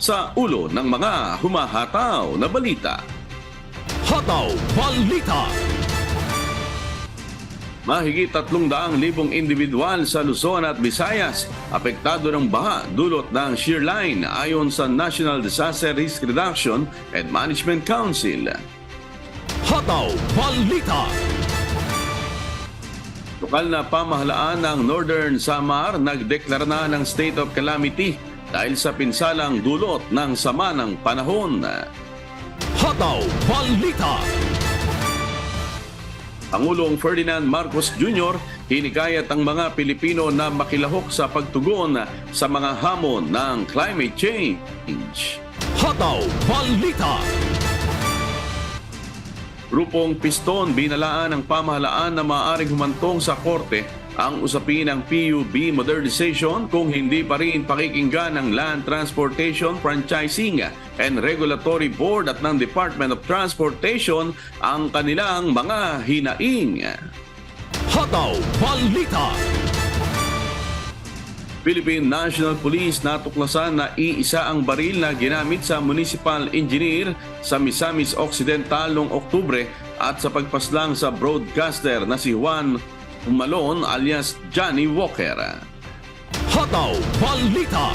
sa ulo ng mga humahataw na balita. Hataw Balita. Mahigit 300,000 individual sa Luzon at Visayas apektado ng baha dulot ng shear line ayon sa National Disaster Risk Reduction and Management Council. Hataw Balita. Lokal na pamahalaan ng Northern Samar nagdeklara na ng state of calamity dahil sa pinsalang dulot ng sama ng panahon. Hataw Balita. Pangulong Ferdinand Marcos Jr. hinikayat ang mga Pilipino na makilahok sa pagtugon sa mga hamon ng climate change. Hataw Balita. Grupong Piston binalaan ng pamahalaan na maaaring humantong sa korte ang usapin ng PUB modernization kung hindi pa rin pakikinggan ng Land Transportation Franchising and Regulatory Board at ng Department of Transportation ang kanilang mga hinaing. Hataw Balita. Philippine National Police natuklasan na iisa ang baril na ginamit sa municipal engineer sa Misamis Occidental noong Oktubre at sa pagpaslang sa broadcaster na si Juan Umalon alias Johnny Walker. Hataw Balita.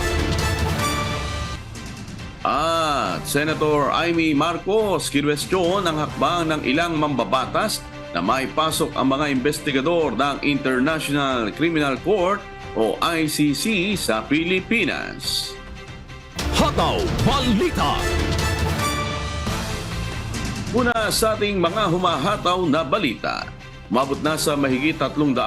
At Senator Amy Marcos kinwestiyon ang hakbang ng ilang mambabatas na maipasok ang mga investigador ng International Criminal Court o ICC sa Pilipinas. Hataw Balita. Una sa ating mga humahataw na balita. Umabot na sa mahigit 300,000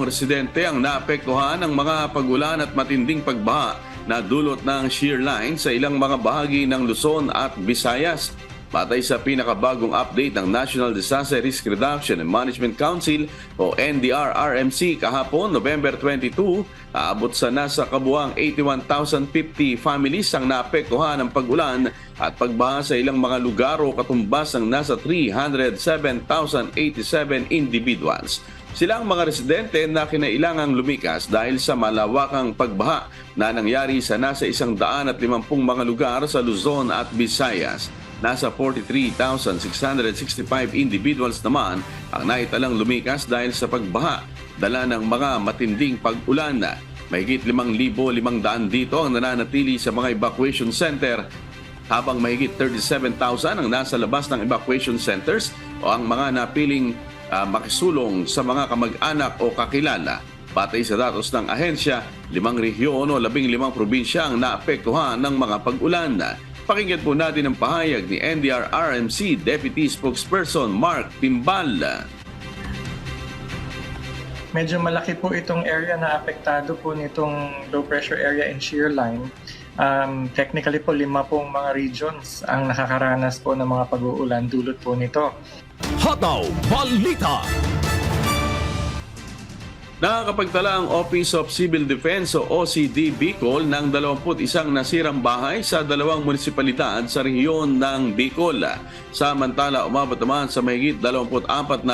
residente ang naapektuhan ng mga pag-ulan at matinding pagbaha na dulot ng shear line sa ilang mga bahagi ng Luzon at Visayas. Batay sa pinakabagong update ng National Disaster Risk Reduction and Management Council o NDRRMC kahapon, November 22, aabot sa nasa kabuang 81,050 families ang naapektuhan ng pag-ulan at pagbaha sa ilang mga lugar o katumbas ng nasa 307,087 individuals. Sila ang mga residente na kinailangang lumikas dahil sa malawakang pagbaha na nangyari sa nasa 150 mga lugar sa Luzon at Visayas. Nasa 43,665 individuals naman ang naitalang lumikas dahil sa pagbaha, dala ng mga matinding pag-ulan. Mahigit 5,500 dito ang nananatili sa mga evacuation center, habang mahigit 37,000 ang nasa labas ng evacuation centers o ang mga napiling makisulong sa mga kamag-anak o kakilala. Batay sa datos ng ahensya, 5 rehiyon o 15 probinsya ang naapektuhan ng mga pag-ulan. Pakinggan po natin ang pahayag ni NDRRMC Deputy Spokesperson Mark Timbal. Medyo malaki po itong area na apektado po nitong low pressure area and shear line. Technically po 5 pong mga regions ang nakakaranas po ng mga pag-uulan dulot po nito. Hataw Balita. Nakakapagtala ang Office of Civil Defense o OCD Bicol ng 21 nasirang bahay sa 2 munisipalidad sa rehiyon ng Bicol. Samantala, umabot naman sa mahigit 24,000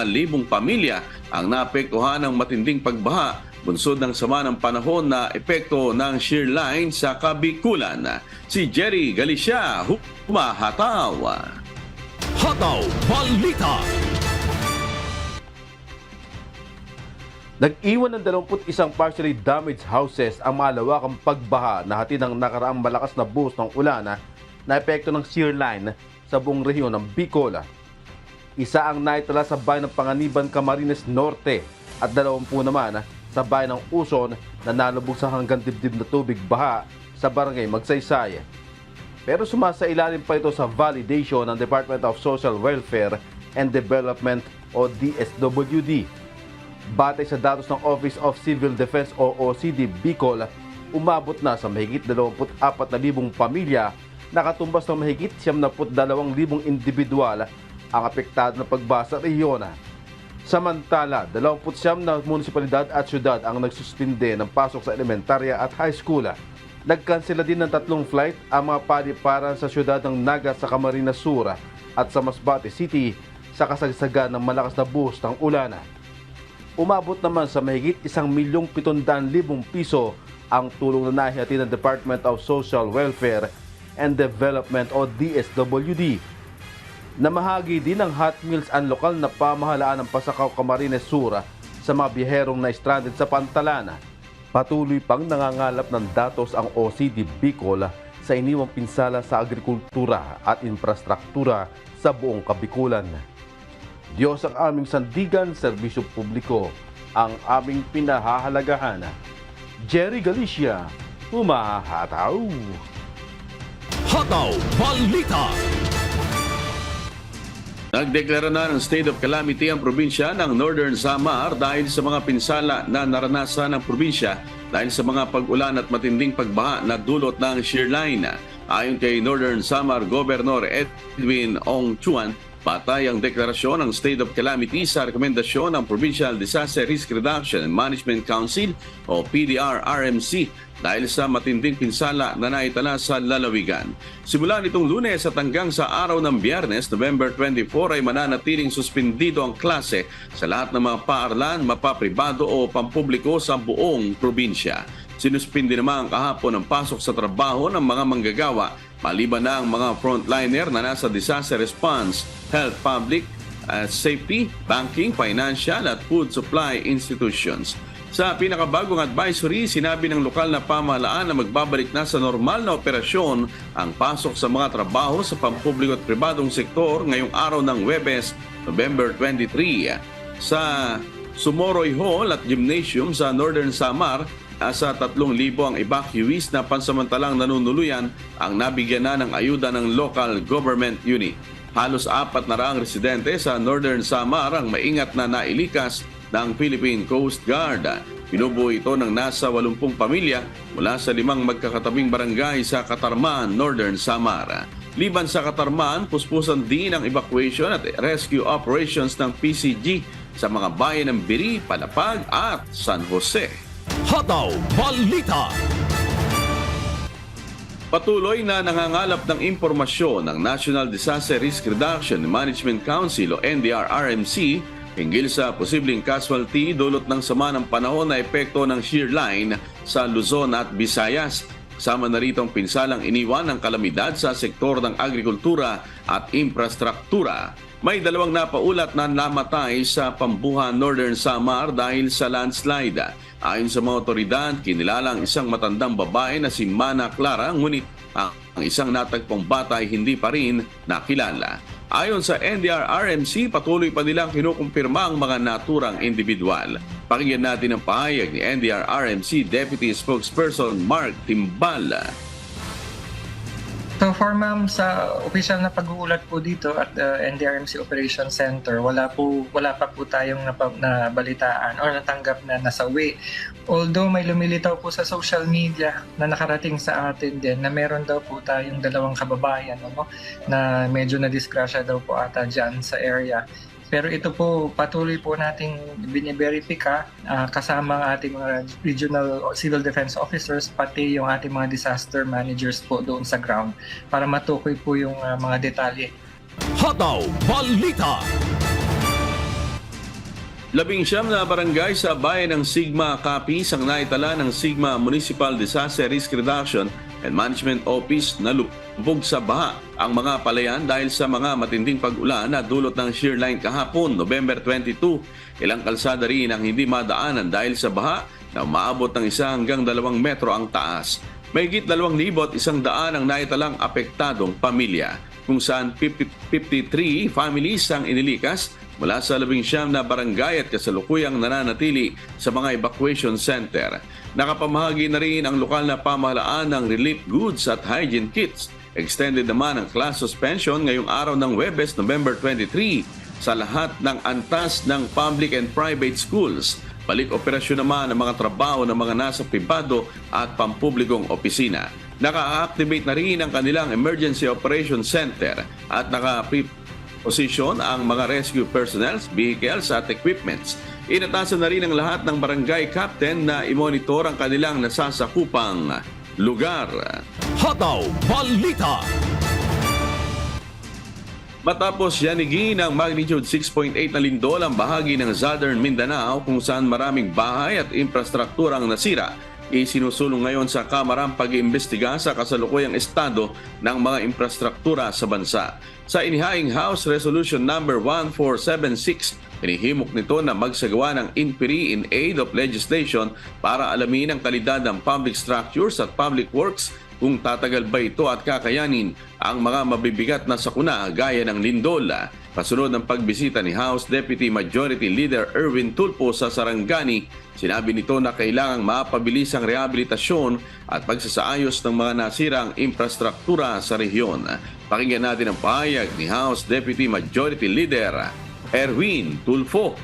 pamilya ang naapektuhan ng matinding pagbaha, bunsod ng sama ng panahon na epekto ng shear line sa Kabikulan. Si Jerry Galicia, humahataw. Hataw Balita. Nag-iwan ng 21 partially damaged houses ang malawakang pagbaha na hatid ng nakaraang malakas na buhos ng ulan na epekto ng shear line sa buong rehiyon ng Bicol. Isa ang naitala sa bayan ng Panganiban, Camarines Norte at 20 naman sa bayan ng Uson na nalubog sa hanggang dibdib na tubig baha sa barangay Magsaysay. Pero sumasailalim pa ito sa validation ng Department of Social Welfare and Development o DSWD. Batay sa datos ng Office of Civil Defense o OCD Bicol, umabot na sa mahigit 24,000 pamilya, nakatumbas ng mahigit 72,000 individual ang apektado ng pagbaha sa rehiyon. Samantala, 29 na munisipalidad at syudad ang nagsusustinde ng pasok sa elementarya at high school. Nagkansela din ng 3 flight ang mga paliparan sa syudad ng Naga sa Camarines Sur at sa Masbate City sa kasagsagan ng malakas na buhos ng ulan. Umabot naman sa mahigit 1,700,000 piso ang tulong na nahihatid ng Department of Social Welfare and Development o DSWD. Namahagi din ng Hot Meals ang lokal na pamahalaan ng Pasakaw, Camarines Sur sa mga biyaherong na stranded sa Pantalan. Patuloy pang nangangalap ng datos ang OCD Bicol sa iniwang pinsala sa agrikultura at infrastruktura sa buong Kabikulan. Diyos ang aming sandigan, serbisyo publiko ang aming pinahahalagahan. Jerry Galicia, humahataw. Hataw Balita. Nagdeklara na ng state of calamity ang probinsya ng Northern Samar dahil sa mga pinsala na naranasan ng probinsya dahil sa mga pag-ulan at matinding pagbaha na dulot ng shear line. Ayon kay Northern Samar Governor Edwin Ong Chuan, patay ang deklarasyon ng state of calamity sa rekomendasyon ng Provincial Disaster Risk Reduction and Management Council o PDR-RMC dahil sa matinding pinsala na naitala sa lalawigan. Simula nitong Lunes at hanggang sa araw ng Biyernes, November 24 ay mananatiling suspendido ang klase sa lahat ng mga paaralan, mapapribado o pampubliko sa buong probinsya. Sinuspindi naman kahapon ang pasok sa trabaho ng mga manggagawa maliban na ang mga frontliner na nasa disaster response, health, public safety, banking, financial at food supply institutions. Sa pinakabagong advisory, sinabi ng lokal na pamahalaan na magbabalik na sa normal na operasyon ang pasok sa mga trabaho sa pampubliko at pribadong sektor ngayong araw ng Huwebes, November 23. Sa Sumoroy Hall at Gymnasium sa Northern Samar, sa 3,000 ang evacuees na pansamantalang nanunuluyan ang nabigyan na ng ayuda ng local government unit. Halos 400 residente sa Northern Samar ang maingat na nailikas ng Philippine Coast Guard. Binubuo ito ng nasa 80 pamilya mula sa 5 magkakatabing barangay sa Katarman, Northern Samar. Liban sa Katarman, puspusan din ang evacuation at rescue operations ng PCG sa mga bayan ng Biri, Palapag at San Jose. Hataw Balita. Patuloy na nangangalap ng impormasyon ng National Disaster Risk Reduction and Management Council o NDR-RMC hinggil sa posibleng casualty dulot ng sama ng panahon na epekto ng shear line sa Luzon at Visayas. Kasama na rito ang pinsalang iniwan ng kalamidad sa sektor ng agrikultura at infrastruktura. May 2 napaulat na namatay sa Pambuhan, Northern Samar dahil sa landslide. Ayon sa mga otoridad, kinilala ang isang matandang babae na si Mana Clara, ngunit ang isang natagpong bata ay hindi pa rin nakilala. Ayon sa NDR-RMC, patuloy pa nilang kinukumpirma ang mga naturang individual. Pakinggan natin ang pahayag ni NDR-RMC Deputy Spokesperson Mark Timbal. So for ma'am, sa official na pag-uulat po dito at NDRMC Operations Center, wala pa po tayong nabalitaan o natanggap na nasawi. Although may lumilitaw po sa social media na nakarating sa atin din na meron daw po tayong 2 kababayan na medyo na-disgrasya daw po ata dyan sa area. Pero ito po, patuloy po nating biniverifika kasama ang ating mga regional civil defense officers, pati yung ating mga disaster managers po doon sa ground para matukoy po yung mga detalye. Hataw Balita. 19 na barangay sa bayan ng Sigma Capiz ang naitala ng Sigma Municipal Disaster Risk Reduction and Management Office na lubog sa baha ang mga palayan dahil sa mga matinding pag-ulan na dulot ng shear line kahapon, November 22. Ilang kalsada rin ang hindi madaanan dahil sa baha na umaabot ng 1 hanggang 2 metro ang taas. Mahigit 2,100 ang naitalang apektadong pamilya, kung saan 53 families ang inilikas mula sa 19 na barangay at kasalukuyang nananatili sa mga evacuation center. Nakapamahagi na rin ang lokal na pamahalaan ng relief goods at hygiene kits. Extended naman ang class suspension ngayong araw ng Huwebes, November 23 sa lahat ng antas ng public and private schools. Balik operasyon naman ang mga trabaho ng mga nasa pribado at pampublikong opisina. Naka-activate na rin ang kanilang Emergency Operations Center at naka-position ang mga rescue personnel, vehicles at equipments. Inatasan na rin ang lahat ng barangay captain na i-monitor ang kanilang nasasakupang lugar. Hataw Balita. Matapos yanigin ng magnitude 6.8 na lindol ang bahagi ng Southern Mindanao kung saan maraming bahay at infrastruktura ang nasira, Isinusulong ngayon sa Kamara ang pag-iimbestiga sa kasalukuyang estado ng mga infrastruktura sa bansa. Sa inihaing House Resolution Number 1476, inihimok nito na magsagawa ng inquiry in aid of legislation para alamin ang kalidad ng public structures at public works, kung tatagal ba ito at kakayanin ang mga mabibigat na sakuna gaya ng lindol. Kasunod ng pagbisita ni House Deputy Majority Leader Erwin Tulfo sa Sarangani, sinabi nito na kailangang mapabilis ang rehabilitasyon at pagsasaayos ng mga nasirang infrastruktura sa rehiyon. Pakinggan natin ang pahayag ni House Deputy Majority Leader Erwin Tulfo.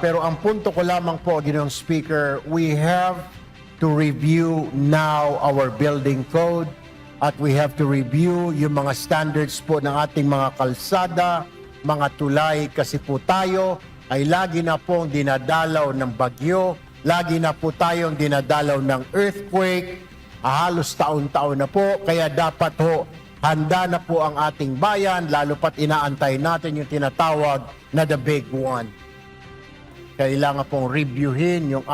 Pero ang punto ko lamang po, Ginoong Speaker, we have to review now our building code at we have to review yung mga standards po ng ating mga kalsada, mga tulay, kasi po tayo ay lagi na pong dinadalaw ng bagyo, lagi na po tayong dinadalaw ng earthquake, halos taon-taon na po, kaya dapat ho handa na po ang ating bayan, lalo pat inaantay natin yung tinatawag na the big one. Kailangan pong reviewin yung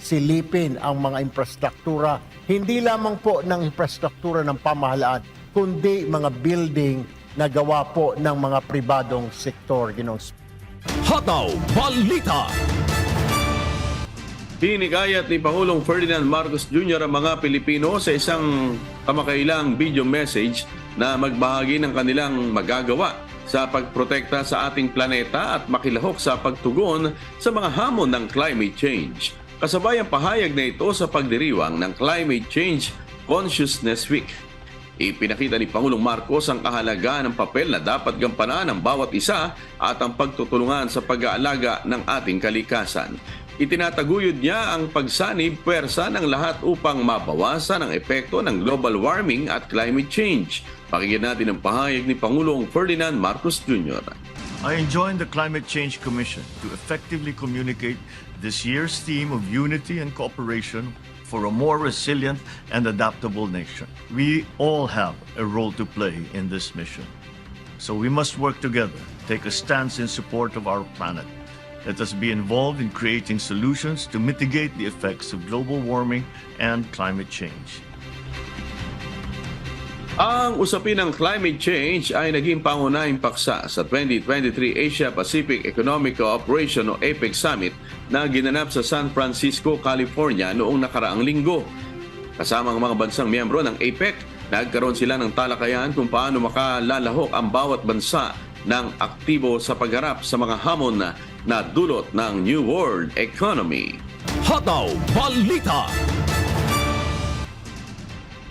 silipin ang mga infrastruktura, hindi lamang po ng infrastruktura ng pamahalaan, kundi mga building na gawa po ng mga pribadong sektor. Hataw Balita. Hinikayat ni Pangulong Ferdinand Marcos Jr. ang mga Pilipino sa isang kamakailang video message na magbahagi ng kanilang magagawa sa pagprotekta sa ating planeta at makilahok sa pagtugon sa mga hamon ng climate change. Kasabay ang pahayag na ito sa pagdiriwang ng Climate Change Consciousness Week. Ipinakita ni Pangulong Marcos ang kahalagahan ng papel na dapat gampanan ng bawat isa at ang pagtutulungan sa pag-aalaga ng ating kalikasan. Itinataguyod niya ang pagsanib puwersa ng lahat upang mabawasan ang epekto ng global warming at climate change. Pakinggan natin ang pahayag ni Pangulong Ferdinand Marcos Jr. I joined the Climate Change Commission to effectively communicate this year's theme of unity and cooperation for a more resilient and adaptable nation. We all have a role to play in this mission. So we must work together, take a stance in support of our planet. Let us be involved in creating solutions to mitigate the effects of global warming and climate change. Ang usapin ng climate change ay naging pangunahing paksa sa 2023 Asia-Pacific Economic Cooperation o APEC Summit na ginanap sa San Francisco, California noong nakaraang linggo. Kasama ang mga bansang miyembro ng APEC, nagkaroon sila ng talakayan kung paano makalalahok ang bawat bansa ng aktibo sa pagharap sa mga hamon na dulot ng New World Economy. Hataw Balita.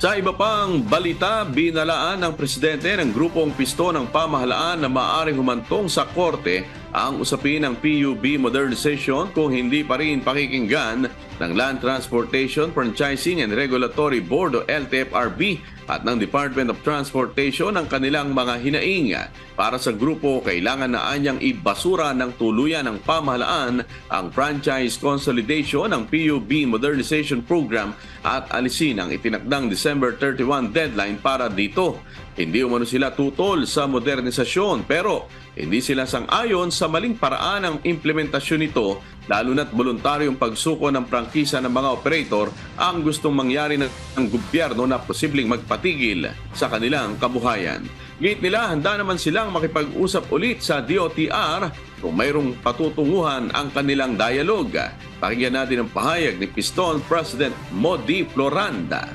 Sa iba pang balita, binalaan ng presidente ng grupong pisto ng pamahalaan na maaaring humantong sa korte ang usapin ng PUB modernization kung hindi pa rin pakikinggan ng Land Transportation, Franchising and Regulatory Board o LTFRB at ng Department of Transportation ang kanilang mga hinaing. Para sa grupo, kailangan na anyang ibasura ng tuluyan ng pamahalaan ang franchise consolidation ng PUB Modernization Program at alisin ang itinakdang December 31 deadline para dito. Hindi umano sila tutol sa modernisasyon pero hindi sila sang-ayon sa maling paraan ng implementasyon nito, lalo na't voluntaryong pagsuko ng prangkisa ng mga operator ang gustong mangyari ng gobyerno na posibleng magpatigil sa kanilang kabuhayan. Gate nila, handa naman silang makipag-usap ulit sa DOTR kung mayroong patutunguhan ang kanilang dialogue. Pakinggan natin ang pahayag ni Piston President Modi Floranda.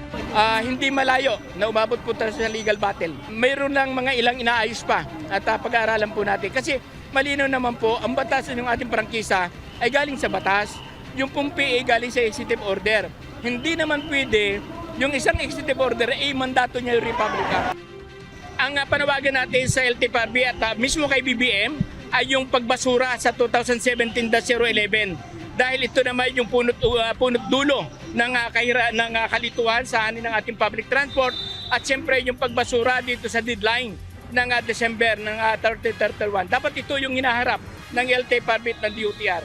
Hindi malayo na umabot po tayo sa legal battle. Mayroon lang mga ilang inaayos pa at pag-aaralan po natin. Kasi malinaw naman po, ang batasan ng ating prangkisa ay galing sa batas. Yung pong PA galing sa executive order. Hindi naman pwede yung isang executive order ay mandato niya yung Republika. Ang panawagan natin sa LTFRB at mismo kay BBM ay yung pagbasura sa 2017-011 dahil ito naman yung punot dulo ng kalituhan sa hanin ng ating public transport at siyempre yung pagbasura dito sa deadline ng December ng 30-31. Dapat ito yung hinaharap ng LTFRB at ng DOTR.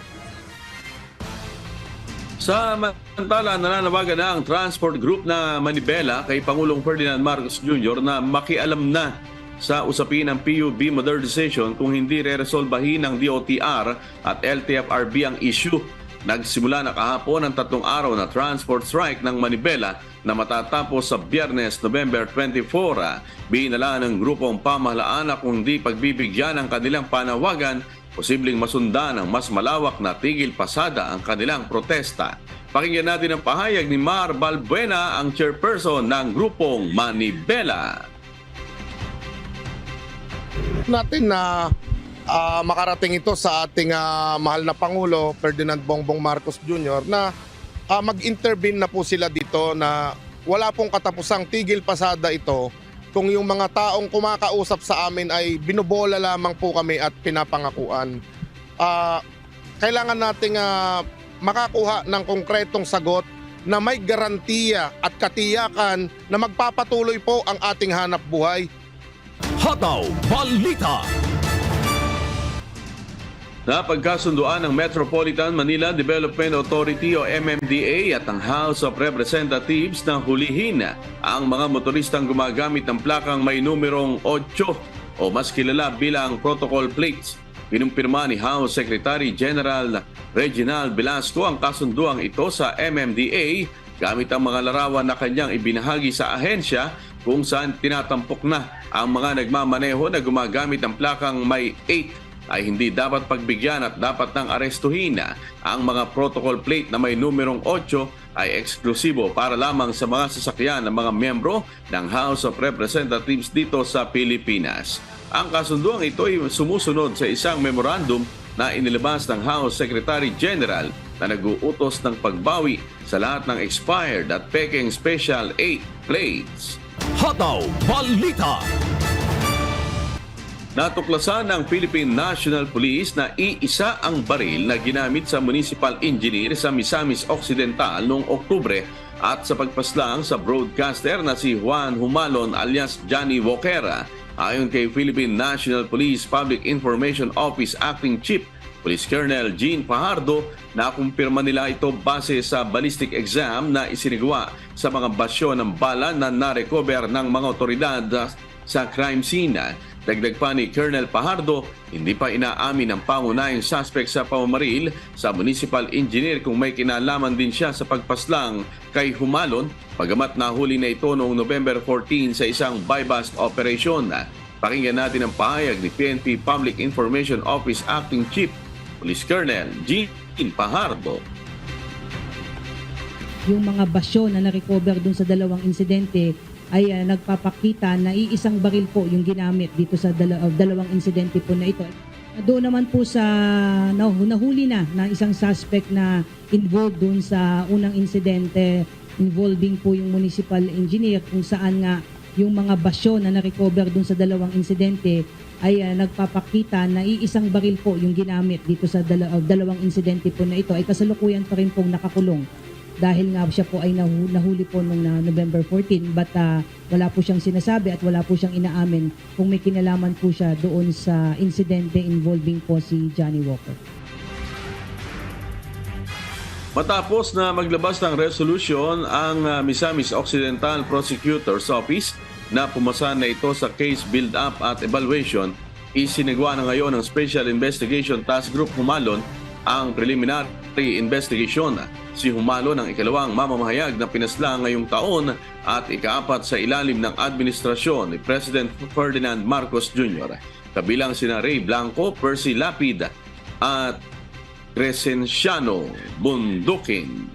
Samantala, nananawagan na ang transport group na Manibela kay Pangulong Ferdinand Marcos Jr. na makialam na sa usapin ng PUB modernization kung hindi re-resolbahin ng DOTR at LTFRB ang issue. Nagsimula na kahapon ang 3 araw na transport strike ng Manibela na matatapos sa Biyernes, November 24. Binala ng grupong pamahalaan na kung di pagbibigyan ang kanilang panawagan, posibleng masundan ng mas malawak na tigil pasada ang kanilang protesta. Pakinggan natin ang pahayag ni Mar Balbuena, ang chairperson ng grupong Manibela. Natin na makarating ito sa ating mahal na Pangulo, Ferdinand Bongbong Marcos Jr. na mag-intervene na po sila dito na wala pong katapusang tigil pasada ito kung yung mga taong kumakausap sa amin ay binubola lamang po kami at pinapangakuan. Kailangan nating makakuha ng konkretong sagot na may garantiya at katiyakan na magpapatuloy po ang ating hanap buhay. Hataw Balita. Napagkasunduan ng Metropolitan Manila Development Authority o MMDA at ang House of Representatives na hulihin ang mga motoristang gumagamit ng plakang may numerong 8 o mas kilala bilang protocol plates. Pinumpirma ni House Secretary General Reginald Velasco ang kasunduang ito sa MMDA gamit ang mga larawan na kanyang ibinahagi sa ahensya kung saan tinatampok na ang mga nagmamaneho na gumagamit ng plakang may 8 ay hindi dapat pagbigyan at dapat nang arestuhin. Ang mga protocol plate na may numerong 8 ay eksklusibo para lamang sa mga sasakyan ng mga miyembro ng House of Representatives dito sa Pilipinas. Ang kasunduang ito ay sumusunod sa isang memorandum na inilabas ng House Secretary General na nag-uutos ng pagbawi sa lahat ng expired at peking Special 8 plates. Hataw Balita. Natuklasan ng Philippine National Police na iisa ang baril na ginamit sa municipal engineer sa Misamis Occidental noong Oktubre at sa pagpaslang sa broadcaster na si Juan Humalon alias Johnny Walker. Ayon kay Philippine National Police Public Information Office Acting Chief Police Colonel Jean Fajardo, nakumpirma nila ito base sa ballistic exam na isinagawa sa mga basyo ng bala na narecover ng mga otoridad sa crime scene. Dagdag pa ni Colonel Fajardo, hindi pa inaamin ng pangunahing suspect sa pamamaril sa municipal engineer kung may kinalaman din siya sa pagpaslang kay Humalon, pagamat nahuli na ito noong November 14 sa isang buy-bust operation. Pakinggan natin ang pahayag ni PNP Public Information Office Acting Chief Police Colonel Jean Fajardo. Yung mga basyo na na-recover dun sa dalawang insidente ay nagpapakita na iisang baril po yung ginamit dito sa dalawang insidente po na ito. Doon naman po sa nahuli na isang suspect na involved doon sa unang insidente involving po yung municipal engineer kung saan nga yung mga basyo na na-recover doon sa dalawang insidente ay nagpapakita na iisang baril po yung ginamit dito sa dalawang insidente po na ito ay kasalukuyan pa rin pong nakakulong. Dahil nga siya po ay nahuli po noong November 14 but wala po siyang sinasabi at wala po siyang inaamin kung may kinalaman po siya doon sa insidente involving po si Johnny Walker. Matapos na maglabas ng resolution ang Misamis Occidental Prosecutor's Office na pumasa na ito sa case build-up at evaluation, isinagawa na ngayon ng Special Investigation Task Group Humalon ang preliminary investigation. Si Humalon ang ikalawang mamamahayag na pinaslang ngayong taon at ikaapat sa ilalim ng administrasyon ni President Ferdinand Marcos Jr. Kabilang sina Ray Blanco, Percy Lapid at Crescenciano Bundukin.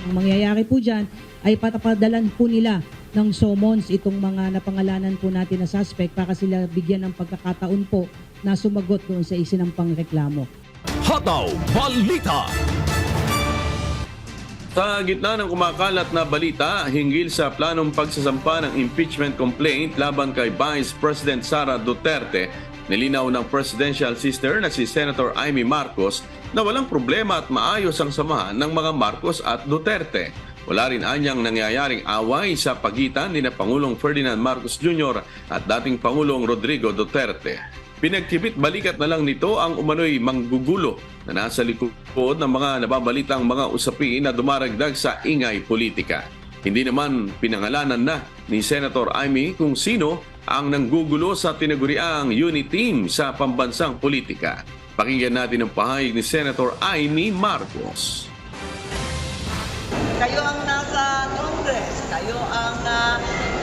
Ang mangyayari po dyan ay patapadalan po nila ng summons itong mga napangalanan po natin na suspect para sila bigyan ng pagkakataon po na sumagot doon sa isinampang reklamo. Hataw Balita. Sa gitna ng kumakalat na balita hinggil sa planong pagsasampa ng impeachment complaint laban kay Vice President Sara Duterte, nilinaw ng presidential sister na si Senator Amy Marcos na walang problema at maayos ang samahan ng mga Marcos at Duterte. Wala rin anyang nangyayaring away sa pagitan ni Pangulong Ferdinand Marcos Jr. at dating Pangulong Rodrigo Duterte. Pinagkibit balikat na lang nito ang umano'y manggugulo na nasa likod ng mga nababalitang mga usapin na dumaragdag sa ingay politika. Hindi naman pinangalanan na ni Senator Amy kung sino ang nanggugulo sa tinaguriang unit team sa pambansang politika. Pakinggan natin ang pahayag ni Senator Amy Marcos. Kayo ang nasa Congress, kayo ang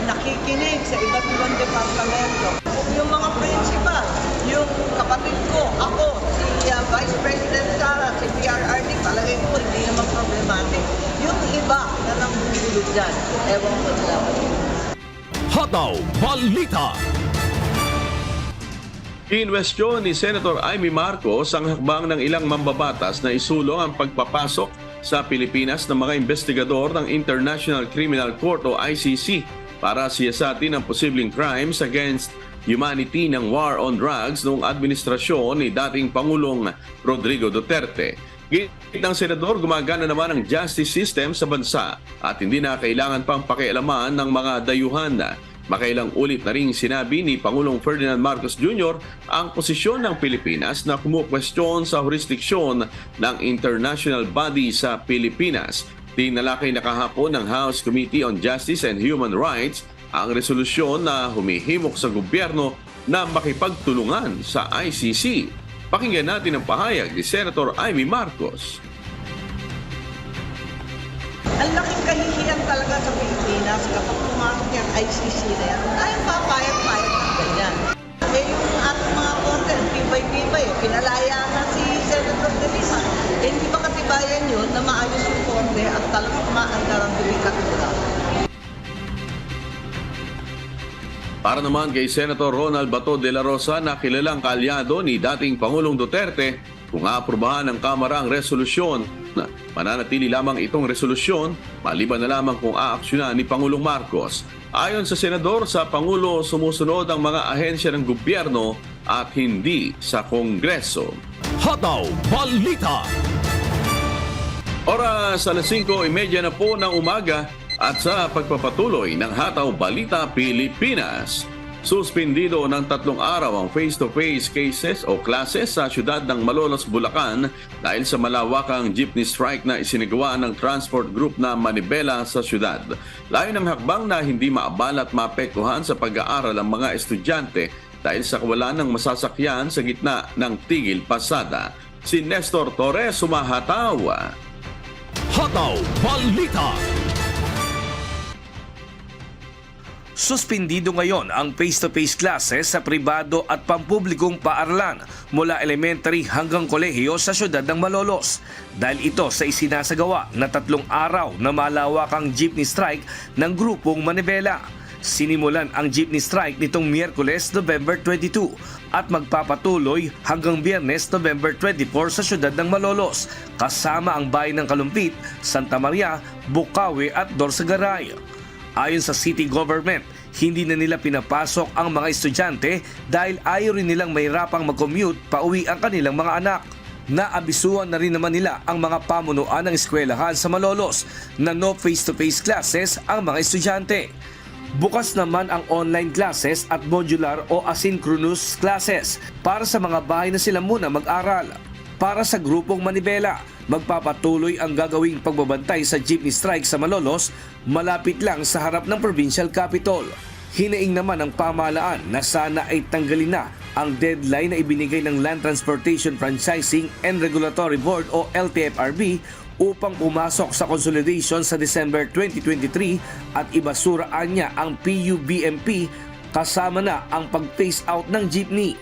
nakikinig sa iba't ibang departamento. Yung mga principal, yung kapatid ko, ako, si Vice President Sara, si PRRD, palagay ko hindi naman problematic. Yung iba na nanggugulo dyan, ewan ko nila. Hataw Balita. Kinwestiyon ni Senator Amy Marcos ang hakbang ng ilang mambabatas na isulong ang pagpapasok sa Pilipinas ng mga investigador ng International Criminal Court o ICC para siyasatin ang posibleng crimes against humanity ng war on drugs noong administrasyon ni dating Pangulong Rodrigo Duterte. Git ng senador, gumagana naman ang justice system sa bansa at hindi na kailangan pang pakialaman ng mga dayuhan. Makailang ulit na ring sinabi ni Pangulong Ferdinand Marcos Jr. ang posisyon ng Pilipinas na kumukwestiyon sa jurisdiksyon ng international body sa Pilipinas. Tinalakay na kahapon ng House Committee on Justice and Human Rights ang resolusyon na humihimok sa gobyerno na makipagtulungan sa ICC. Pakinggan natin ang pahayag ni Senator Amy Marcos. Ang laking kahihiyan talaga sa Pilipinas kapag pumasok yung ICC na yan. Ayaw papayag-payag ng ganyan. Eh yung ating mga korte, tibay-tibay, pinalaya na si Senator De Lima. Eh hindi ba katibayan yun na maayos yung korte at talagang maandar ang judikatura? Para naman kay Senator Ronald Bato de la Rosa na kilalang kaalyado ni dating Pangulong Duterte, kung aaprubahan ng Kamara ang resolusyon, mananatili lamang itong resolusyon maliban na lamang kung aaksyonan ni Pangulong Marcos. Ayon sa Senador, sa Pangulo sumusunod ang mga ahensya ng gobyerno at hindi sa Kongreso. Hataw Balita. Oras alas 5:30 na po ng umaga at sa pagpapatuloy ng Hataw Balita Pilipinas. Suspendido ng 3 araw ang face-to-face cases o classes sa siyudad ng Malolos, Bulacan dahil sa malawakang jeepney strike na isinagawa ng transport group na Manibela sa siyudad. Layo ng hakbang na hindi maabala at maapektuhan sa pag-aaral ang mga estudyante dahil sa kawalan ng masasakyan sa gitna ng tigil pasada. Si Nestor Torres sumahataw. Hataw Balita. Suspendido ngayon ang face-to-face classes sa pribado at pampublikong paaralan mula elementary hanggang kolehiyo sa siyudad ng Malolos dahil ito sa isinasagawa na 3 araw na malawakang jeepney strike ng grupong Manibela. Sinimulan ang jeepney strike nitong Miyerkules, November 22 at magpapatuloy hanggang Biyernes, November 24 sa siyudad ng Malolos kasama ang bayan ng Kalumpit, Santa Maria, Bukawi at Dorsagaray. Ayon sa city government, hindi na nila pinapasok ang mga estudyante dahil ayaw rin nilang mahirapang mag-commute pauwi ang kanilang mga anak. Naabisuan na rin naman nila ang mga pamunuan ng eskwelahan sa Malolos na no face-to-face classes ang mga estudyante. Bukas naman ang online classes at modular o asynchronous classes para sa mga bahay na sila muna mag-aral. Para sa grupong Manibela, magpapatuloy ang gagawing pagbabantay sa jeepney strike sa Malolos malapit lang sa harap ng provincial capital. Hinaing naman ng pamahalaan na sana ay tanggalin na ang deadline na ibinigay ng Land Transportation Franchising and Regulatory Board o LTFRB upang pumasok sa consolidation sa December 2023 at ibasuraan niya ang PUBMP kasama na ang pag-phase out ng jeepney.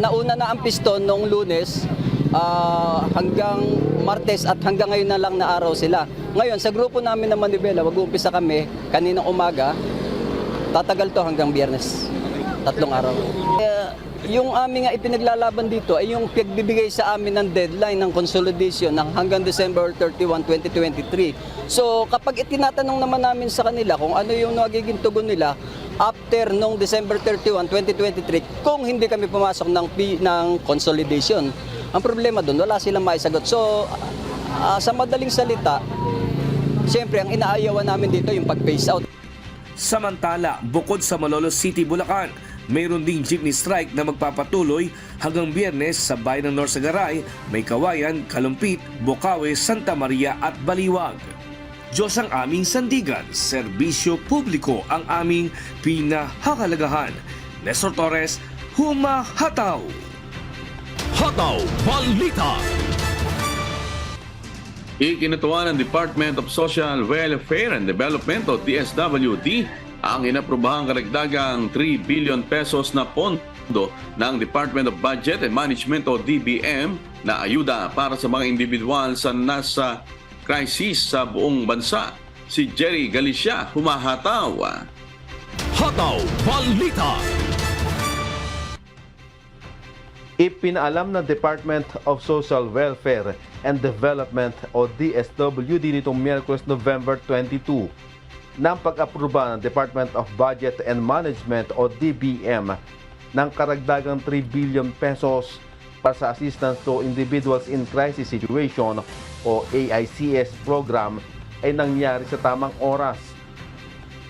Nauna na ang piston noong Lunes hanggang Martes at hanggang ngayon na lang na araw sila. Ngayon, sa grupo namin ng Manibela, mag-uumpisa kami kaninang umaga, tatagal to hanggang Biyernes. 3 araw. Yung aming ipinaglalaban dito ay yung pagbibigay sa amin ng deadline ng consolidation ng hanggang December 31, 2023. So kapag itinatanong naman namin sa kanila kung ano yung nagiging tugon nila after nung December 31, 2023, kung hindi kami pumasok ng consolidation, ang problema doon, wala silang maisagot. So sa madaling salita, siyempre ang inaayawan namin dito yung pag-phase out. Samantala, bukod sa Malolos City, Bulacan, mayroon ding jeepney strike na magpapatuloy hanggang Biyernes sa bayan ng Norsagaray, May Kawayan, Kalumpit, Bukawi, Santa Maria at Baliwag. Diyos ang aming sandigan, serbisyo publiko ang aming pinahahalagahan. Nestor Torres, humahataw! Hataw Balita. Ikinutuwa ng Department of Social Welfare and Development o DSWD ang inaprobahang karagdagang 3 billion pesos na pondo ng Department of Budget and Management o DBM na ayuda para sa mga individual sa nasa crisis sa buong bansa. Si Jerry Galicia humahataw. Hataw Balita. Ipinaalam ng Department of Social Welfare and Development o DSWD nitong Miyerkules November 22 ng pag-aproba ng Department of Budget and Management o DBM ng karagdagang 3 billion pesos para sa Assistance to Individuals in Crisis Situation o AICS program ay nangyari sa tamang oras.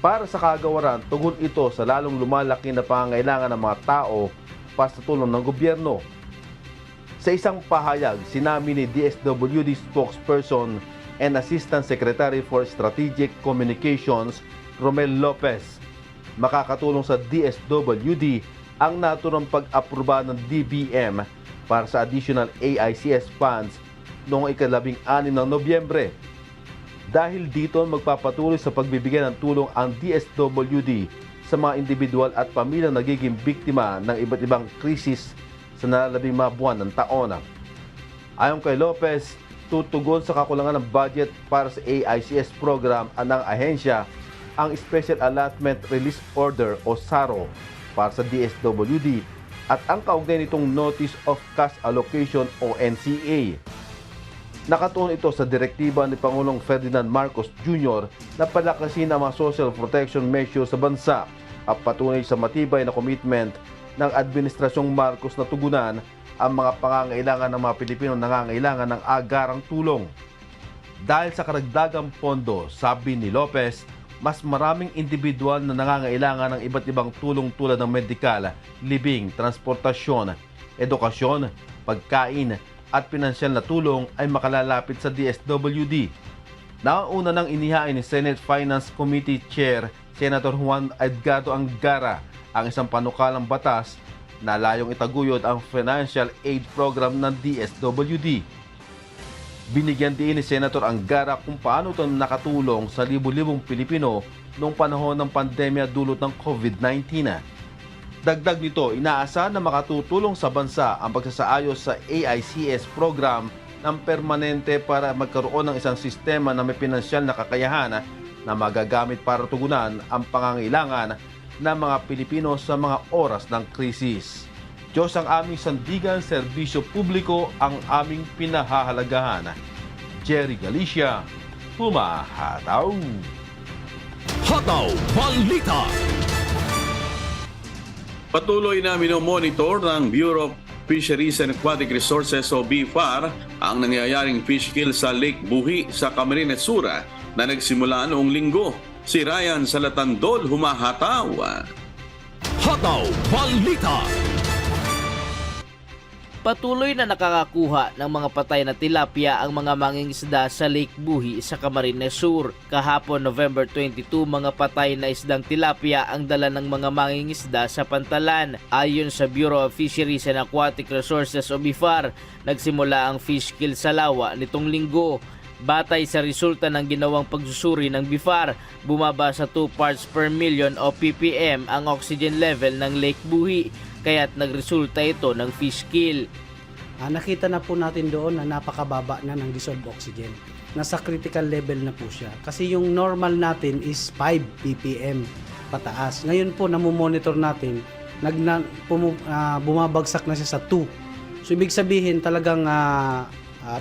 Para sa kagawaran, tugon ito sa lalong lumalaki na pangangailangan ng mga tao para sa tulong ng gobyerno. Sa isang pahayag, sinabi ni DSWD spokesperson and Assistant Secretary for Strategic Communications, Romel Lopez, makakatulong sa DSWD ang naturang pag-aproba ng DBM para sa additional AICS funds noong ika-16 ng Nobyembre. Dahil dito magpapatuloy sa pagbibigay ng tulong ang DSWD sa mga individual at pamilya nagiging biktima ng iba't ibang krisis sa nalalabing mga buwan ng taon. Ayon kay Lopez, tutugon sa kakulangan ng budget para sa AICS program ng ahensya ang Special Allotment Release Order o SARO para sa DSWD at ang kaugnay nitong Notice of Cash Allocation o NCA. Nakatuon ito sa direktiba ni Pangulong Ferdinand Marcos Jr. na palakasin ang mga social protection measures sa bansa at patunay sa matibay na commitment ng Administrasyong Marcos na tugunan ang mga pangangailangan ng mga Pilipino nangangailangan ng agarang tulong. Dahil sa karagdagang pondo, sabi ni Lopez, mas maraming individual na nangangailangan ng iba't ibang tulong tulad ng medikal, libing, transportasyon, edukasyon, pagkain, at pinansyal na tulong ay makalalapit sa DSWD. Nauna nang inihain ni Senate Finance Committee Chair Senator Juan Edgardo Angara ang isang panukalang batas na layong itaguyod ang financial aid program ng DSWD. Binigyan din ni Senator Angara kung paano ito nakatulong sa libu-libong Pilipino noong panahon ng pandemya dulot ng COVID-19. Dagdag nito, inaasahan na makatutulong sa bansa ang pagsasaayos sa AICS program ng permanente para magkaroon ng isang sistema na may pinansyal na kakayahan na magagamit para tugunan ang pangangailangan ng mga Pilipino sa mga oras ng krisis. Diyos ang aming sandigan, serbisyo publiko ang aming pinahahalagahan. Jerry Galicia, humahataw. Hataw Balita. Patuloy na minomonitor ng Bureau of Fisheries and Aquatic Resources o BFAR ang nangyayaring fish kill sa Lake Buhi sa Camarines Sur na nagsimula noong linggo. Si Ryan Salatandol humahataw. Hataw Balita. Patuloy na nakakakuha ng mga patay na tilapia ang mga mangingisda sa Lake Buhi sa Camarines Sur. Kahapon November 22, mga patay na isdang tilapia ang dala ng mga mangingisda sa pantalan. Ayon sa Bureau of Fisheries and Aquatic Resources o BFAR, nagsimula ang fish kill sa lawa nitong linggo. Batay sa resulta ng ginawang pagsusuri ng BFAR, bumaba sa 2 parts per million o ppm ang oxygen level ng Lake Buhi, kaya't nagresulta ito ng fish kill. Nakita na po natin doon na napakababa na ng dissolved oxygen. Nasa critical level na po siya. Kasi yung normal natin is 5 ppm pataas. Ngayon po namomonitor natin, bumabagsak na siya sa 2. So ibig sabihin talagang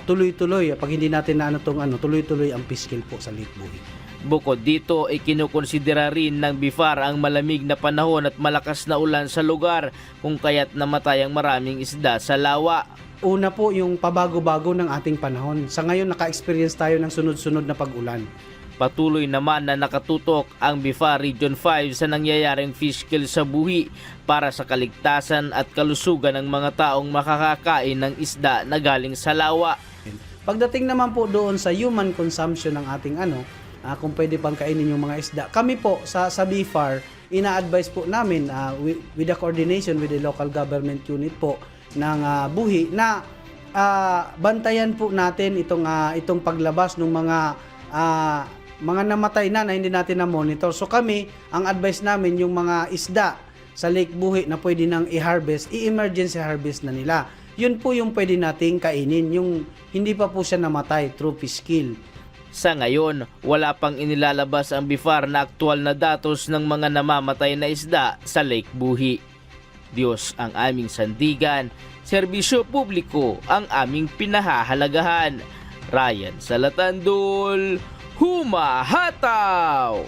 tuloy-tuloy, pag hindi natin tuloy-tuloy ang fish kill po sa Lake Buhi. Bukod dito, ikinukonsidera rin ng BFAR ang malamig na panahon at malakas na ulan sa lugar kung kaya't namatay ang maraming isda sa lawa. Una po yung pabago-bago ng ating panahon. Sa ngayon naka-experience tayo ng sunod-sunod na pag-ulan. Patuloy naman na nakatutok ang BFAR Region 5 sa nangyayaring fish kill sa Buhi para sa kaligtasan at kalusugan ng mga taong makakakain ng isda na galing sa lawa. Pagdating naman po doon sa human consumption ng ating kung pwede pang kainin yung mga isda. Kami po sa BFAR, ina-advise po namin with the coordination with the local government unit po buhi na bantayan po natin itong paglabas ng mga namatay na hindi natin na-monitor. So kami, ang advice namin yung mga isda sa Lake Buhi na pwede nang i-harvest, i-emergency harvest na nila. Yun po yung pwede nating kainin, yung hindi pa po siya namatay through fish kill. Sa ngayon, wala pang inilalabas ang BIFAR na aktual na datos ng mga namamatay na isda sa Lake Buhi. Diyos ang aming sandigan, serbisyo publiko ang aming pinahahalagahan. Ryan Salatandol, humahataw!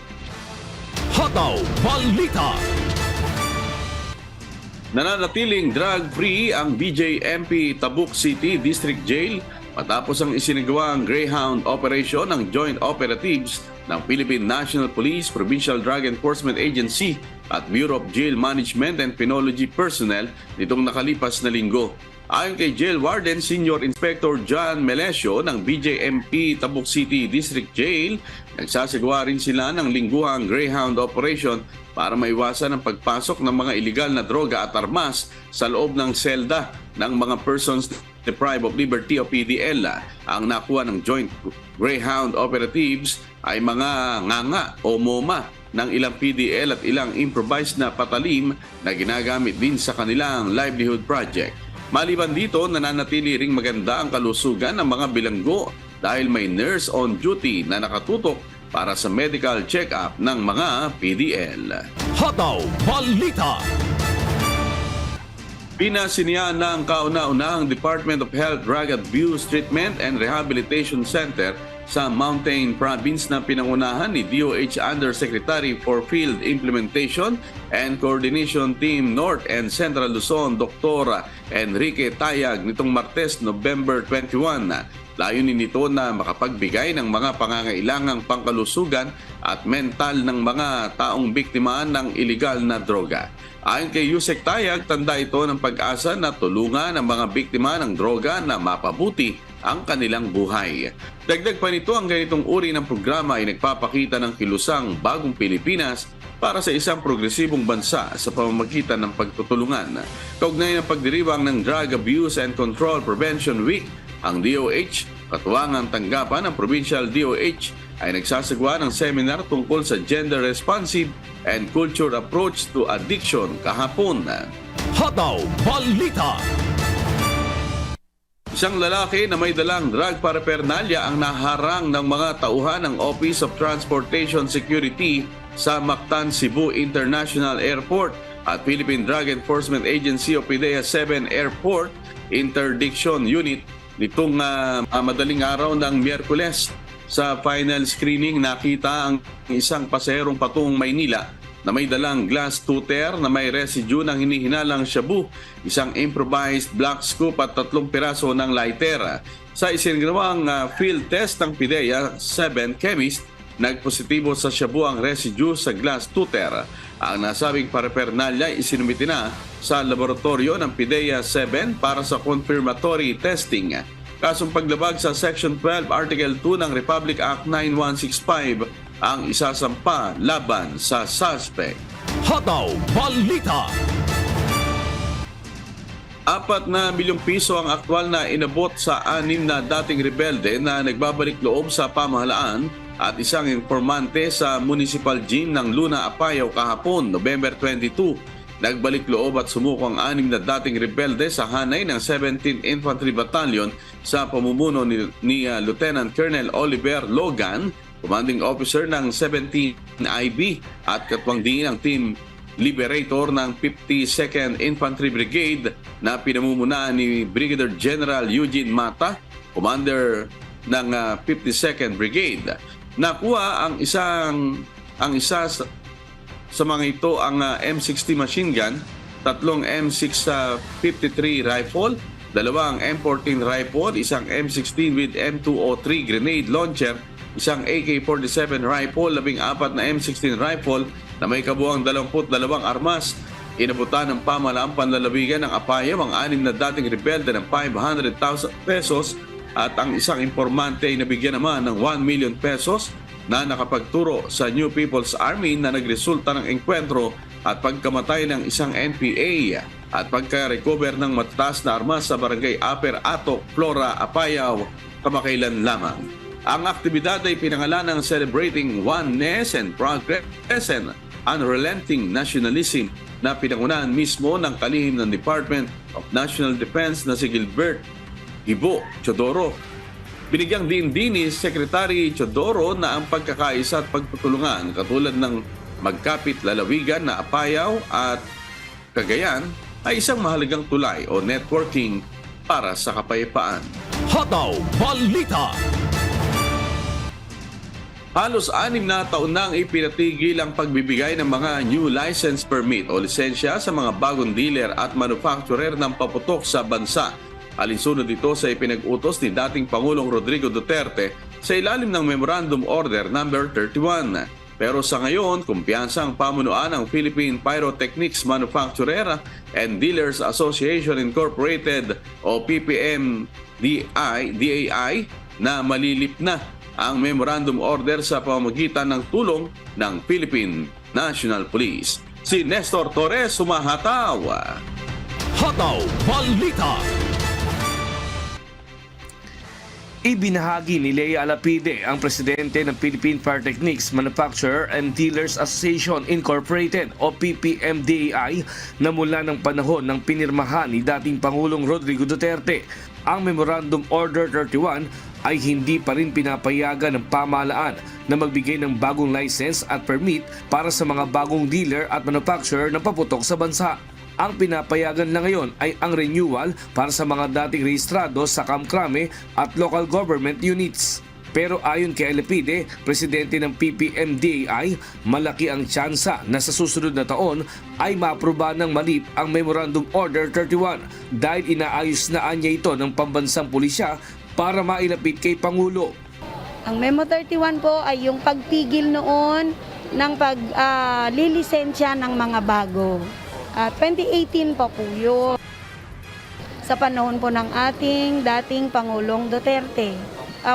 Hataw Balita. Nananatiling drug-free ang BJMP Tabuk City District Jail matapos ang isinagawang Greyhound Operation ng Joint Operatives ng Philippine National Police, Provincial Drug Enforcement Agency at Bureau of Jail Management and Penology personnel nitong nakalipas na linggo. Ayon kay Jail Warden Senior Inspector John Melesio ng BJMP Tabuk City District Jail, nagsasagawa rin sila ng lingguhang Greyhound Operation para maiwasan ang pagpasok ng mga iligal na droga at armas sa loob ng selda ng mga persons deprived of liberty o PDL. Ang nakuha ng Joint Greyhound Operatives ay mga nganga o MOMA ng ilang PDL at ilang improvised na patalim na ginagamit din sa kanilang livelihood project. Maliban dito, nananatili ring maganda ang kalusugan ng mga bilanggo dahil may nurse on duty na nakatutok para sa medical check-up ng mga PDL. Hataw Balita. Pinasinihan ng kauna-unahang Department of Health Drug Abuse Treatment and Rehabilitation Center sa Mountain Province na pinangunahan ni DOH Undersecretary for Field Implementation and Coordination Team North and Central Luzon, Dr. Enrique Tayag nitong Martes, November 21. Layunin nito na makapagbigay ng mga pangangailangang pangkalusugan at mental ng mga taong biktima ng iligal na droga. Ayon kay Yusek Tayag, tanda ito ng pag-asa na tulungan ang mga biktima ng droga na mapabuti ang kanilang buhay. Dagdag pa nito, ang ganitong uri ng programa ay nagpapakita ng kilusang bagong Pilipinas para sa isang progresibong bansa sa pamamagitan ng pagtutulungan. Kaugnay ng pagdiriwang ng Drug Abuse and Control Prevention Week, ang DOH, katuwangang tanggapan ng Provincial DOH, ay nagsasagawa ng seminar tungkol sa gender responsive and culture approach to addiction kahapon. Hataw Balita. Isang lalaki na may dalang drug paraphernalia ang naharang ng mga tauhan ng Office of Transportation Security sa Mactan, Cebu International Airport at Philippine Drug Enforcement Agency o PDEA 7 Airport Interdiction Unit nitong madaling araw ng Miyerkules. Sa final screening, nakita ang isang pasaherong patungong Maynila na may dalang glass tuter na may residue ng hinihinalang shabu, isang improvised black scoop at 3 piraso ng lighter. Sa isinagawang field test ng PDEA 7 chemist, nagpositibo sa shabu ang residue sa glass tuter. Ang nasabing paraphernalia isinumiti na sa laboratorio ng PDEA 7 para sa confirmatory testing. Kasong paglabag sa Section 12, Article 2 ng Republic Act 9165 ang isasampa laban sa suspect. Hataw Balita. 4 na milyong piso ang aktwal na inabot sa 6 na dating rebelde na nagbabalik loob sa pamahalaan at isang informante sa Municipal Gym ng Luna, Apayao kahapon, November 22. Nagbalik loob at sumuko ang 6 na dating rebelde sa hanay ng 17th Infantry Battalion sa pamumuno ni Lieutenant Colonel Oliver Logan, commanding officer ng 17 IB at katwangdingin ng Team Liberator ng 52nd Infantry Brigade na pinamumunahan ni Brigadier General Eugene Mata, commander ng 52nd Brigade. Nakuha ang isa sa mga ito ang M60 machine gun, 3 M653 rifle, 2 M14 rifle, isang M16 with M203 grenade launcher, isang AK-47 rifle, 14 na M16 rifle na may kabuuang 22 armas. Inabutan ng pamahalaang panlalawigan ng Apayao ang 6 na dating rebelde ng 500,000 pesos at ang isang informante ay nabigyan naman ng 1 million pesos na nakapagturo sa New People's Army na nagresulta ng engkwentro at pagkamatay ng isang NPA at pagka-recover ng matatas na armas sa barangay Aper Atok, Flora, Apayao, kamakailan lamang. Ang aktibidad ay pinangalan ng Celebrating Oneness and Progress and Unrelenting Nationalism na pinangunahan mismo ng kalihim ng Department of National Defense na si Gilbert Gibo Chodoro. Binigyang din ni Secretary Chodoro na ang pagkakaisa at pagtutulungan katulad ng magkapit lalawigan na Apayao at Cagayan ay isang mahalagang tulay o networking para sa kapayapaan. Hataw Balita. Halos 6 na taon nang ipinatigil ang pagbibigay ng mga new license permit o lisensya sa mga bagong dealer at manufacturer ng paputok sa bansa. Alinsunod ito sa ipinag-utos ni dating Pangulong Rodrigo Duterte sa ilalim ng Memorandum Order No. 31. Pero sa ngayon, kumpiyansa ang pamunuan ng Philippine Pyrotechnics Manufacturer and Dealers Association Incorporated o PPMDAI na malilip na ang Memorandum Order sa pamamagitan ng tulong ng Philippine National Police. Si Nestor Torres sumahataw. Hataw Balita. Ibinahagi ni Lea Alapide, ang presidente ng Philippine Pyrotechnics Manufacturer and Dealers Association Incorporated o PPMDAI na mula ng panahon ng pinirmahan ni dating Pangulong Rodrigo Duterte, ang Memorandum Order 31 ay hindi pa rin pinapayagan ng pamahalaan na magbigay ng bagong license at permit para sa mga bagong dealer at manufacturer ng paputok sa bansa. Ang pinapayagan na ngayon ay ang renewal para sa mga dating rehistrado sa kamkrame at local government units. Pero ayon kay Alapide, presidente ng PPMDAI, malaki ang tsansa na sa susunod na taon ay maaproba ng malip ang Memorandum Order 31 dahil inaayos na anya ito ng pambansang pulisya para mailapit kay Pangulo. Ang Memo 31 po ay yung pagpigil noon ng paglilisensya ng mga bago. 2018 pa po yun. Sa panahon po ng ating dating Pangulong Duterte,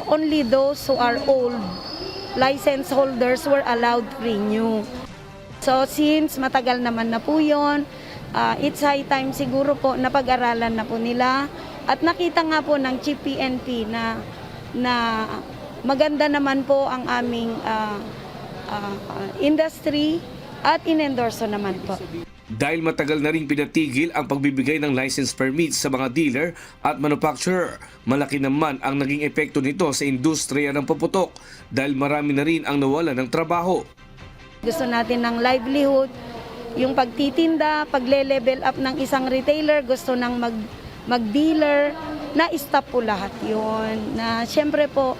only those who are old license holders were allowed to renew. So since matagal naman na po yun, it's high time siguro po na pag-aralan na po nila. At nakita nga po ng Chief PNP na maganda naman po ang aming industry at inendorso naman po. Dahil matagal na rin pinatigil ang pagbibigay ng license permits sa mga dealer at manufacturer, malaki naman ang naging epekto nito sa industriya ng paputok dahil marami na rin ang nawalan ng trabaho. Gusto natin ng livelihood, yung pagtitinda, pagle-level up ng isang retailer, gusto nang mag-dealer, na-stop po lahat yun. Na siyempre po,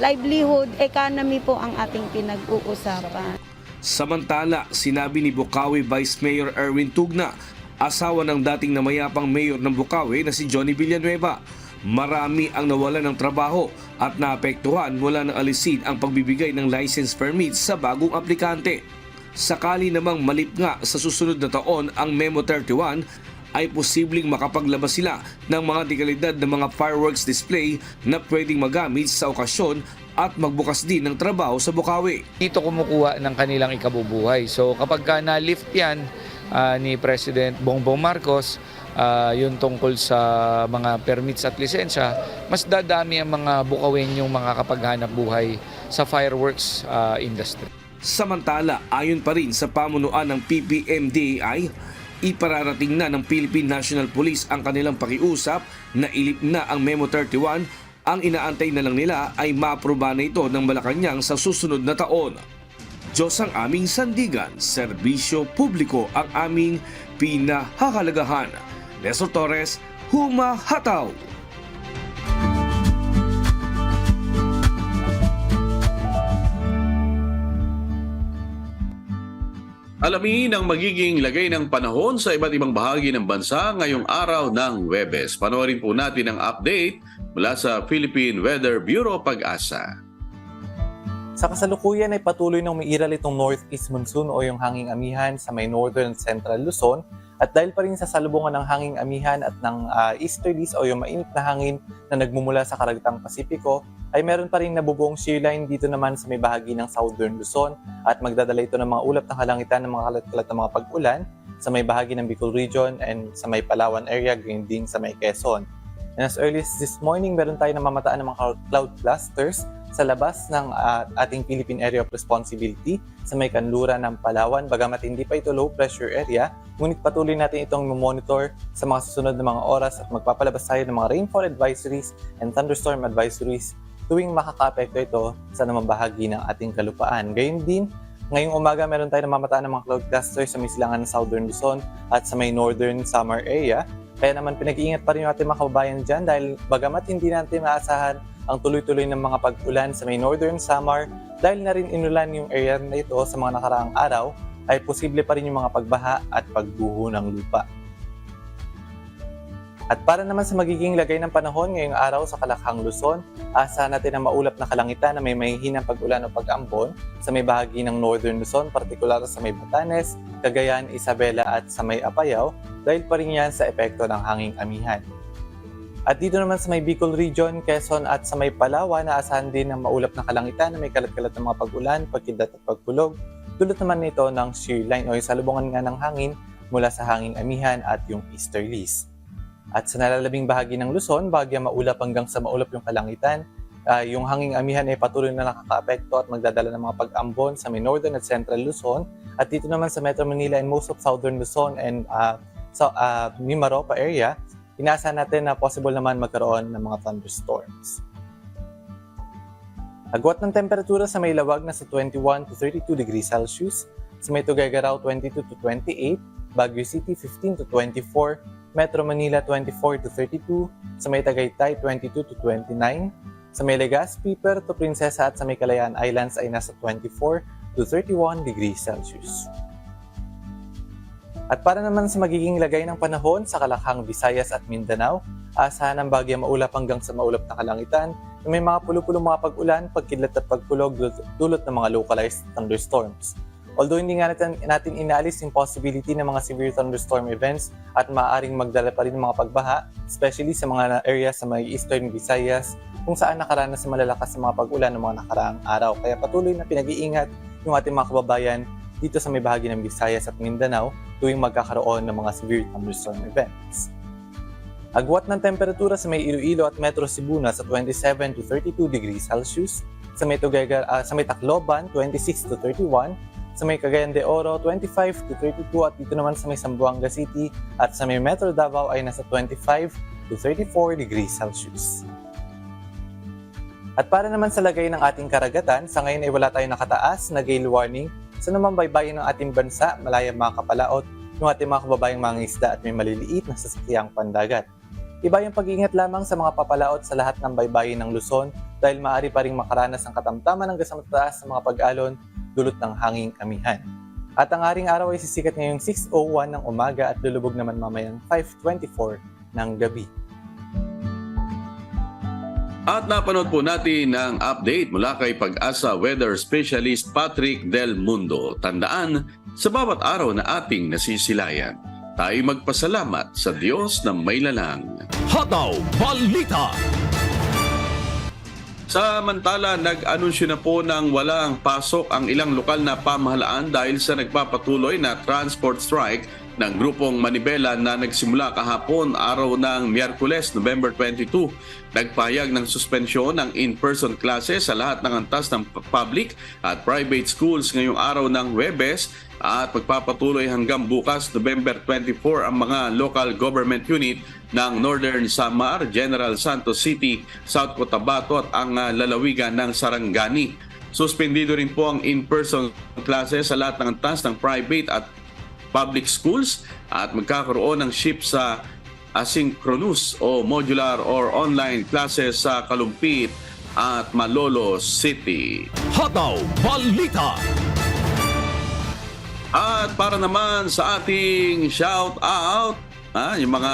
livelihood, economy po ang ating pinag-uusapan. Samantala, sinabi ni Bukawi Vice Mayor Erwin Tugna, asawa ng dating namayapang mayor ng Bukawi na si Johnny Villanueva, marami ang nawalan ng trabaho at naapektuhan mula ng alisin ang pagbibigay ng license permits sa bagong aplikante. Sakali namang malip nga sa susunod na taon ang Memo 31, ay posibleng makapaglabas sila ng mga dekalidad na mga fireworks display na pwedeng magamit sa okasyon at magbukas din ng trabaho sa Bukawi. Dito kumukuha ng kanilang ikabubuhay. So kapag na-lift yan ni President Bongbong Marcos, yun tungkol sa mga permits at lisensya, mas dadami ang mga Bukawenyong mga kapaghanap buhay sa fireworks industry. Samantala, ayon pa rin sa pamunuan ng PPMDAI, ipararating na ng Philippine National Police ang kanilang pakiusap na ilip na ang Memo 31. Ang inaantay na lang nila ay maaproba na ito ng Malacanang sa susunod na taon. Diyos ang aming sandigan, serbisyo publiko ang aming pinahahalagahan. Nestor Torres, humahataw! Alamin ang magiging lagay ng panahon sa iba't ibang bahagi ng bansa ngayong araw ng Huwebes. Panoorin po natin ang update mula sa Philippine Weather Bureau Pag-asa. Sa kasalukuyan ay patuloy ng umiiral itong northeast monsoon o yung hanging amihan sa may northern central Luzon. At dahil pa rin sa salubungan ng hanging amihan at ng easterlies o yung mainit na hangin na nagmumula sa Karagtang Pasipiko, ay meron pa rin nabubuong shear line dito naman sa may bahagi ng Southern Luzon at magdadala ito ng mga ulap ng kalangitan ng mga kalat-kalat na mga pag-ulan sa may bahagi ng Bicol Region and sa may Palawan area, gayon din sa may Quezon. And as early as this morning, meron tayo namamataan ng mga cloud clusters sa labas ng ating Philippine Area of Responsibility sa may kanluran ng Palawan. Bagamat hindi pa ito low pressure area, ngunit patuloy natin itong monitor sa mga susunod na mga oras at magpapalabas tayo ng mga rainfall advisories and thunderstorm advisories tuwing makaka-apekto ito sa namang bahagi ng ating kalupaan. Gayun din, ngayong umaga meron tayo namamataan ng mga cloud clusters sa may silangan ng Southern Luzon at sa may Northern Samar area. Kaya naman pinag-iingat pa rin yung ating mga kababayan dyan dahil bagamat hindi natin maasahan ang tuloy-tuloy ng mga pag-ulan sa may Northern Samar dahil na rin inulan yung area na ito sa mga nakaraang araw, ay posible pa rin yung mga pagbaha at pagguho ng lupa. At para naman sa magiging lagay ng panahon ngayong araw sa Kalakhang Luzon, asahan natin ang maulap na kalangitan na may mahihinang pag-ulan o pag-ambon sa may bahagi ng Northern Luzon, partikular sa may Batanes, Cagayan, Isabela at sa may Apayao dahil pa rin yan sa epekto ng hanging amihan. At dito naman sa may Bicol Region, Quezon at sa may Palawan, naasahan din ang maulap na kalangitan na may kalat-kalat ng mga pag-ulan, pagkidlat at pagkulog. Dulot naman nito ng shear line o yung salubungan nga ng hangin mula sa hanging amihan at yung easterlies. At sa nalalabing bahagi ng Luzon, bahagyang maulap hanggang sa maulap yung kalangitan. Yung hanging amihan ay patuloy na nakaka-apekto at magdadala ng mga pag-ambon sa may Northern at Central Luzon. At dito naman sa Metro Manila and most of Southern Luzon and Mimaropa area, inaasahan natin na possible naman magkaroon ng mga thunderstorms. Agwat ng temperatura sa may Lawag na sa 21 to 32 degrees Celsius, sa may Tuguegarao 22 to 28, Baguio City 15 to 24, Metro Manila 24 to 32, sa may Tagaytay 22 to 29, sa may Legazpi, Puerto Princesa at sa may Kalayaan Islands ay nasa 24 to 31 degrees Celsius. At para naman sa magiging lagay ng panahon sa Kalakhang, Visayas at Mindanao, asahan ang bagyang maulap hanggang sa maulap na kalangitan na may mga pulo-pulong mga pag-ulan, pagkidlat at pagkulog dulot ng mga localized thunderstorms. Although hindi nga natin inaalis yung possibility ng mga severe thunderstorm events at maaaring magdala pa rin ng mga pagbaha, especially sa mga area sa may Eastern Visayas kung saan nakaranas sa malalakas na mga pag-ulan ng mga nakaraang araw. Kaya patuloy na pinag-iingat yung ating mga kababayan dito sa may bahagi ng Visayas at Mindanao tuwing magkakaroon ng mga severe thunderstorm events. Agwat ng temperatura sa may Iloilo at Metro Cebu na sa 27 to 32 degrees Celsius, sa may Tacloban 26 to 31, sa may Cagayan de Oro 25 to 32 at dito naman sa may Zamboanga City at sa may Metro Davao ay nasa 25 to 34 degrees Celsius. At para naman sa lagay ng ating karagatan, sa ngayon ay wala tayong nakataas na gale warning sa namang baybayin ng ating bansa, malayang mga kapalaot, yung ating mga kababayang mga isda at may maliliit na sasakyang pandagat. Iba yung pag-iingat lamang sa mga papalaot sa lahat ng baybayin ng Luzon dahil maaari pa ring makaranas ng katamtaman hanggang sa mataas sa mga pag-alon dulot ng hanging amihan. At ang aring araw ay sisikat ngayong 6:01 ng umaga at lulubog naman mamayang 5:24 ng gabi. At napanood po natin ang update mula kay Pag-asa Weather Specialist Patrick Del Mundo. Tandaan, sa bawat araw na ating nasisilayan, tayo magpasalamat sa Diyos na may lalang. Hataw Balita. Samantala, nag-anunsyo na po ng walang pasok ang ilang lokal na pamahalaan dahil sa nagpapatuloy na transport strike ng grupong Manibela na nagsimula kahapon araw ng Miyerkules, November 22. Nagpahayag ng suspensyon ng in-person classes sa lahat ng antas ng public at private schools ngayong araw ng Huwebes at magpapatuloy hanggang bukas, November 24, ang mga local government unit ng Northern Samar, General Santos City, South Cotabato at ang lalawigan ng Sarangani. Suspendido rin po ang in-person classes sa lahat ng antas ng private at public schools at magkakaroon ng shift sa asynchronous o modular or online classes sa Kalumpit at Malolos City. Hataw Balita. At para naman sa ating shout out, yung mga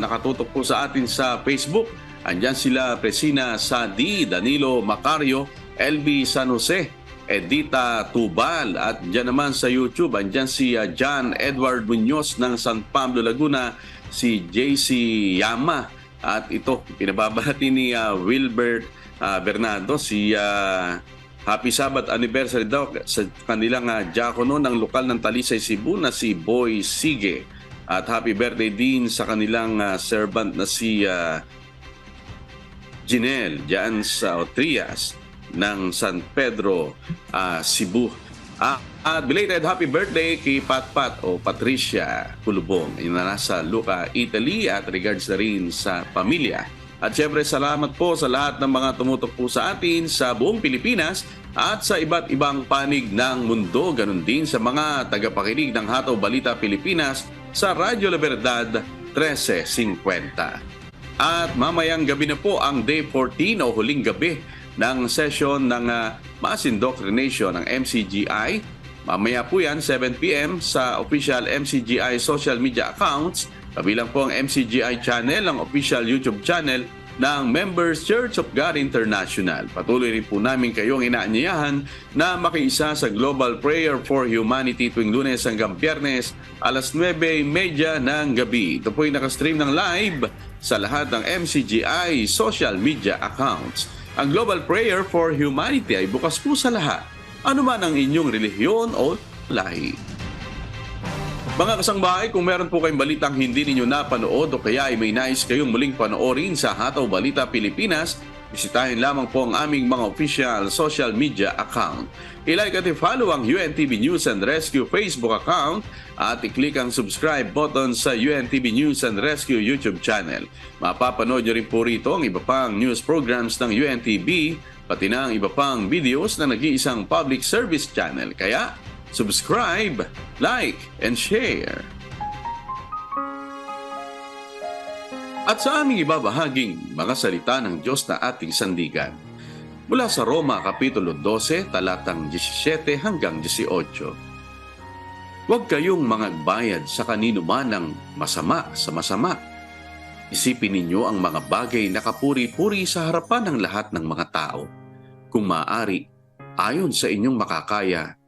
nakatutok po sa atin sa Facebook, andyan sila Presina Sadi, Danilo Macario, LB San Jose, Edita Tubal at dyan naman sa YouTube, andyan si John Edward Muñoz ng San Pablo, Laguna, si JC Yama At ito, pinababati ni Wilbert Bernardo, si Happy Sabbath Anniversary daw sa kanilang diakono ng lokal ng Talisay, Cebu na si Boy Sige. At happy birthday din sa kanilang servant na si Jinel diyan sa Trias ng San Pedro, Cebu. At belated happy birthday kay Patpat o Patricia Kulubong na nasa Lucca, Italy, at regards na rin sa pamilya. At syempre salamat po sa lahat ng mga tumutok po sa atin sa buong Pilipinas at sa iba't ibang panig ng mundo. Ganun din sa mga tagapakinig ng Hataw Balita Pilipinas sa Radyo La Verdad 1350. At mamayang gabi na po ang Day 14 o huling gabi ng session ng Mass Indoctrination ng MCGI. Mamaya po yan, 7 p.m. sa official MCGI social media accounts. Kabilang po ang MCGI channel, ang official YouTube channel ng Members Church of God International. Patuloy rin po namin kayong inaanyayahan na makiisa sa Global Prayer for Humanity tuwing Lunes hanggang Biyernes alas 9:30 ng gabi. Ito po ay nakastream ng live sa lahat ng MCGI social media accounts. Ang Global Prayer for Humanity ay bukas po sa lahat, anuman ang inyong relihiyon o lahi. Mga kasangbahay, kung meron po kayong balitang hindi ninyo napanood o kaya ay may nais kayong muling panoorin sa Hataw Balita Pilipinas, bisitahin lamang po ang aming mga official social media account. I-like at i-follow ang UNTV News and Rescue Facebook account at i-click ang subscribe button sa UNTV News and Rescue YouTube channel. Mapapanood nyo rin po rito ang iba pang news programs ng UNTV, pati na ang iba pang videos na nag-iisang public service channel. Kaya, subscribe, like, and share. At sa aming ibabahaging mga salita ng Diyos na ating sandigan, mula sa Roma Kapitulo 12, talatang 17 hanggang 18. Huwag kayong mangagbayad sa kanino man ng masama sa masama. Isipin ninyo ang mga bagay na kapuri-puri sa harapan ng lahat ng mga tao. Kung maaari, ayon sa inyong makakaya,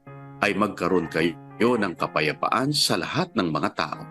ay magkaroon kayo ng kapayapaan sa lahat ng mga tao.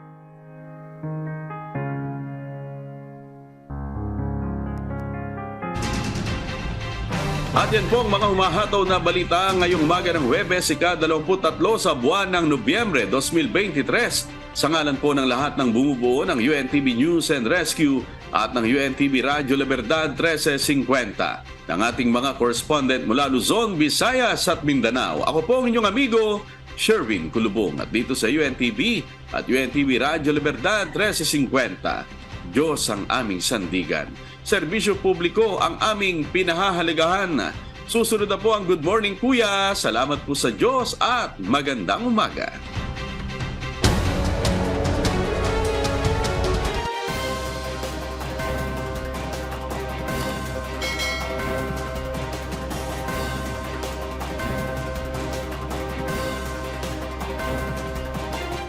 At yan po ang mga humahataw na balita ngayong umaga ng Huwebes, ika-23 sa buwan ng Nobyembre 2023. Sa ngalan po ng lahat ng bumubuo ng UNTV News and Rescue at ng UNTV Radyo La Verdad 1350, ng ating mga correspondent mula Luzon, Visayas at Mindanao. Ako po ang inyong amigo, Sherwin Kulubong, at dito sa UNTV at UNTV Radyo La Verdad 1350. Diyos ang aming sandigan. Serbisyo publiko ang aming pinahahalagahan. Susunod na po ang Good Morning Kuya. Salamat po sa Diyos at magandang umaga.